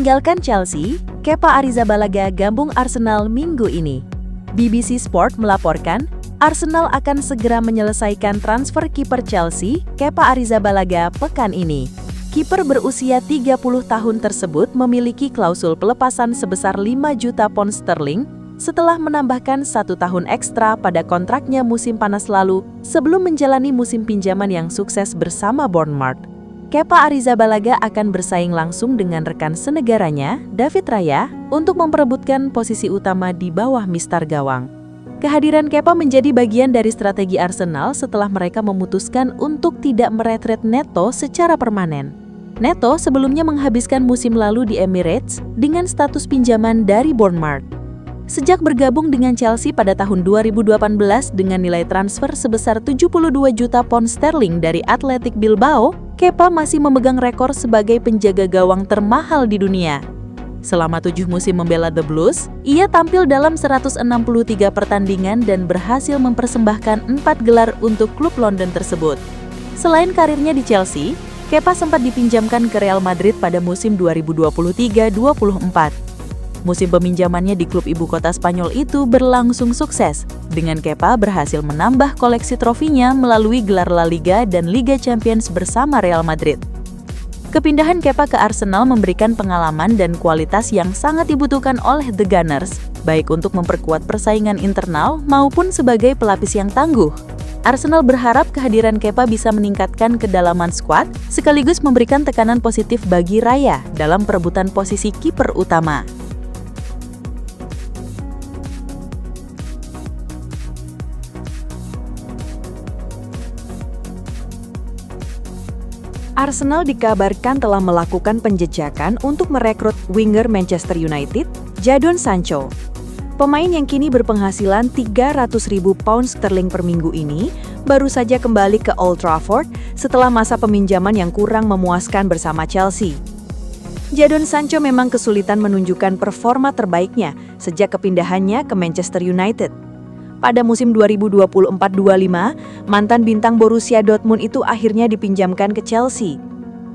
Meninggalkan Chelsea, Kepa Arrizabalaga gabung Arsenal minggu ini. BBC Sport melaporkan, Arsenal akan segera menyelesaikan transfer kiper Chelsea, Kepa Arrizabalaga, pekan ini. Kiper berusia 30 tahun tersebut memiliki klausul pelepasan sebesar 5 juta pound sterling setelah menambahkan 1 tahun ekstra pada kontraknya musim panas lalu sebelum menjalani musim pinjaman yang sukses bersama Bournemouth. Kepa Arrizabalaga akan bersaing langsung dengan rekan senegaranya, David Raya, untuk memperebutkan posisi utama di bawah mistar gawang. Kehadiran Kepa menjadi bagian dari strategi Arsenal setelah mereka memutuskan untuk tidak meretret Neto secara permanen. Neto sebelumnya menghabiskan musim lalu di Emirates dengan status pinjaman dari Bournemouth. Sejak bergabung dengan Chelsea pada tahun 2018 dengan nilai transfer sebesar 72 juta pound sterling dari Athletic Bilbao, Kepa masih memegang rekor sebagai penjaga gawang termahal di dunia. Selama 7 musim membela The Blues, ia tampil dalam 163 pertandingan dan berhasil mempersembahkan 4 gelar untuk klub London tersebut. Selain karirnya di Chelsea, Kepa sempat dipinjamkan ke Real Madrid pada musim 2023-24. Musim peminjamannya di klub ibu kota Spanyol itu berlangsung sukses, dengan Kepa berhasil menambah koleksi trofinya melalui gelar La Liga dan Liga Champions bersama Real Madrid. Kepindahan Kepa ke Arsenal memberikan pengalaman dan kualitas yang sangat dibutuhkan oleh The Gunners, baik untuk memperkuat persaingan internal maupun sebagai pelapis yang tangguh. Arsenal berharap kehadiran Kepa bisa meningkatkan kedalaman skuad, sekaligus memberikan tekanan positif bagi Raya dalam perebutan posisi kiper utama. Arsenal dikabarkan telah melakukan penjejakan untuk merekrut winger Manchester United, Jadon Sancho. Pemain yang kini berpenghasilan 300.000 pound sterling per minggu ini baru saja kembali ke Old Trafford setelah masa peminjaman yang kurang memuaskan bersama Chelsea. Jadon Sancho memang kesulitan menunjukkan performa terbaiknya sejak kepindahannya ke Manchester United. Pada musim 2024-25, mantan bintang Borussia Dortmund itu akhirnya dipinjamkan ke Chelsea.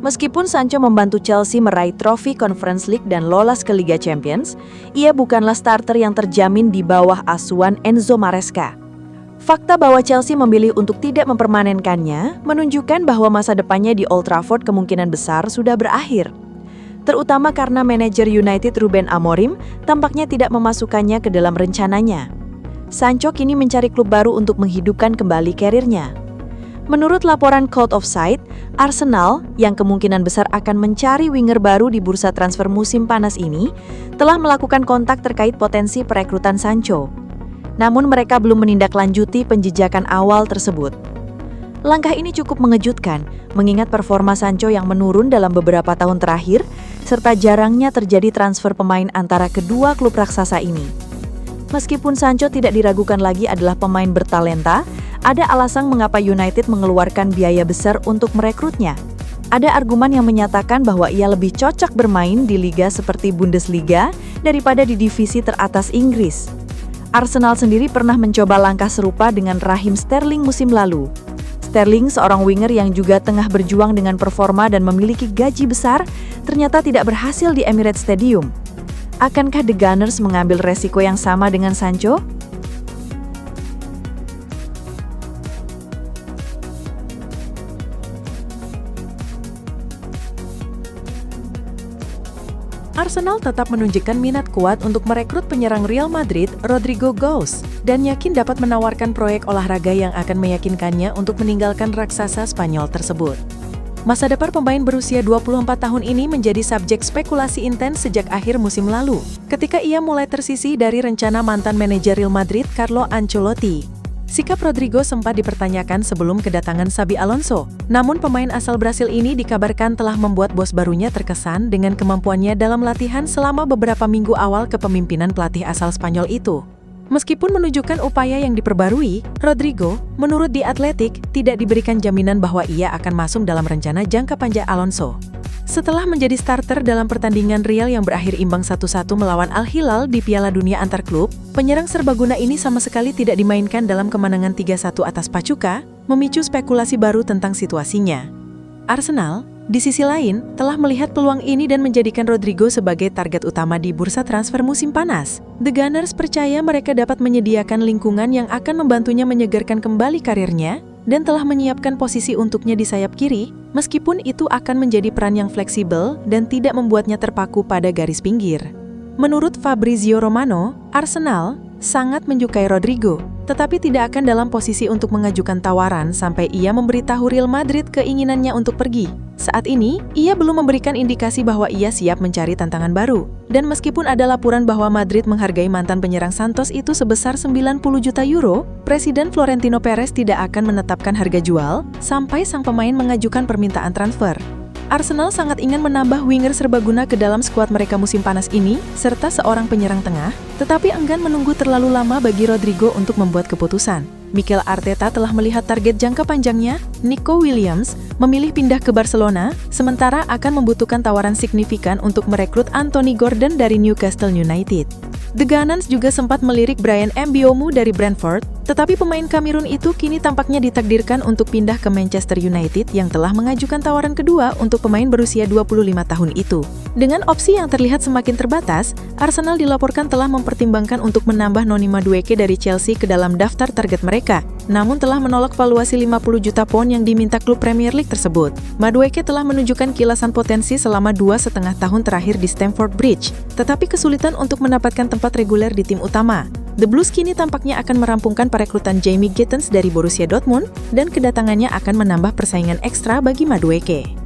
Meskipun Sancho membantu Chelsea meraih trofi Conference League dan lolos ke Liga Champions, ia bukanlah starter yang terjamin di bawah asuhan Enzo Maresca. Fakta bahwa Chelsea memilih untuk tidak mempermanenkannya menunjukkan bahwa masa depannya di Old Trafford kemungkinan besar sudah berakhir. Terutama karena manajer United Ruben Amorim tampaknya tidak memasukkannya ke dalam rencananya. Sancho kini mencari klub baru untuk menghidupkan kembali karirnya. Menurut laporan Code of Sight, Arsenal, yang kemungkinan besar akan mencari winger baru di bursa transfer musim panas ini, telah melakukan kontak terkait potensi perekrutan Sancho. Namun mereka belum menindaklanjuti penjejakan awal tersebut. Langkah ini cukup mengejutkan, mengingat performa Sancho yang menurun dalam beberapa tahun terakhir, serta jarangnya terjadi transfer pemain antara kedua klub raksasa ini. Meskipun Sancho tidak diragukan lagi adalah pemain bertalenta, ada alasan mengapa United mengeluarkan biaya besar untuk merekrutnya. Ada argumen yang menyatakan bahwa ia lebih cocok bermain di liga seperti Bundesliga daripada di divisi teratas Inggris. Arsenal sendiri pernah mencoba langkah serupa dengan Raheem Sterling musim lalu. Sterling, seorang winger yang juga tengah berjuang dengan performa dan memiliki gaji besar, ternyata tidak berhasil di Emirates Stadium. Akankah The Gunners mengambil resiko yang sama dengan Sancho? Arsenal tetap menunjukkan minat kuat untuk merekrut penyerang Real Madrid, Rodrigo Goes, dan yakin dapat menawarkan proyek olahraga yang akan meyakinkannya untuk meninggalkan raksasa Spanyol tersebut. Masa depan pemain berusia 24 tahun ini menjadi subjek spekulasi intens sejak akhir musim lalu, ketika ia mulai tersisih dari rencana mantan manajer Real Madrid, Carlo Ancelotti. Sikap Rodrigo sempat dipertanyakan sebelum kedatangan Xabi Alonso, namun pemain asal Brasil ini dikabarkan telah membuat bos barunya terkesan dengan kemampuannya dalam latihan selama beberapa minggu awal kepemimpinan pelatih asal Spanyol itu. Meskipun menunjukkan upaya yang diperbarui, Rodrigo, menurut The Athletic, tidak diberikan jaminan bahwa ia akan masuk dalam rencana jangka panjang Alonso. Setelah menjadi starter dalam pertandingan Real yang berakhir imbang 1-1 melawan Al Hilal di Piala Dunia antar klub, penyerang serbaguna ini sama sekali tidak dimainkan dalam kemenangan 3-1 atas Pachuca, memicu spekulasi baru tentang situasinya. Arsenal, di sisi lain, telah melihat peluang ini dan menjadikan Rodrigo sebagai target utama di bursa transfer musim panas. The Gunners percaya mereka dapat menyediakan lingkungan yang akan membantunya menyegarkan kembali karirnya dan telah menyiapkan posisi untuknya di sayap kiri, meskipun itu akan menjadi peran yang fleksibel dan tidak membuatnya terpaku pada garis pinggir. Menurut Fabrizio Romano, Arsenal sangat menyukai Rodrigo, tetapi tidak akan dalam posisi untuk mengajukan tawaran sampai ia memberitahu Real Madrid keinginannya untuk pergi. Saat ini, ia belum memberikan indikasi bahwa ia siap mencari tantangan baru. Dan meskipun ada laporan bahwa Madrid menghargai mantan penyerang Santos itu sebesar 90 juta euro, Presiden Florentino Perez tidak akan menetapkan harga jual sampai sang pemain mengajukan permintaan transfer. Arsenal sangat ingin menambah winger serbaguna ke dalam skuad mereka musim panas ini, serta seorang penyerang tengah, tetapi enggan menunggu terlalu lama bagi Rodrigo untuk membuat keputusan. Mikel Arteta telah melihat target jangka panjangnya, Nico Williams, memilih pindah ke Barcelona, sementara akan membutuhkan tawaran signifikan untuk merekrut Anthony Gordon dari Newcastle United. The Gunners juga sempat melirik Bryan Mbeumo dari Brentford, tetapi pemain Kamerun itu kini tampaknya ditakdirkan untuk pindah ke Manchester United yang telah mengajukan tawaran kedua untuk pemain berusia 25 tahun itu. Dengan opsi yang terlihat semakin terbatas, Arsenal dilaporkan telah mempertimbangkan untuk menambah Noni Madueke dari Chelsea ke dalam daftar target mereka, namun telah menolak valuasi 50 juta pound yang diminta klub Premier League tersebut. Madueke telah menunjukkan kilasan potensi selama 2,5 tahun terakhir di Stamford Bridge, tetapi kesulitan untuk mendapatkan tempat reguler di tim utama. The Blues kini tampaknya akan merampungkan perekrutan Jamie Gittens dari Borussia Dortmund dan kedatangannya akan menambah persaingan ekstra bagi Madueke.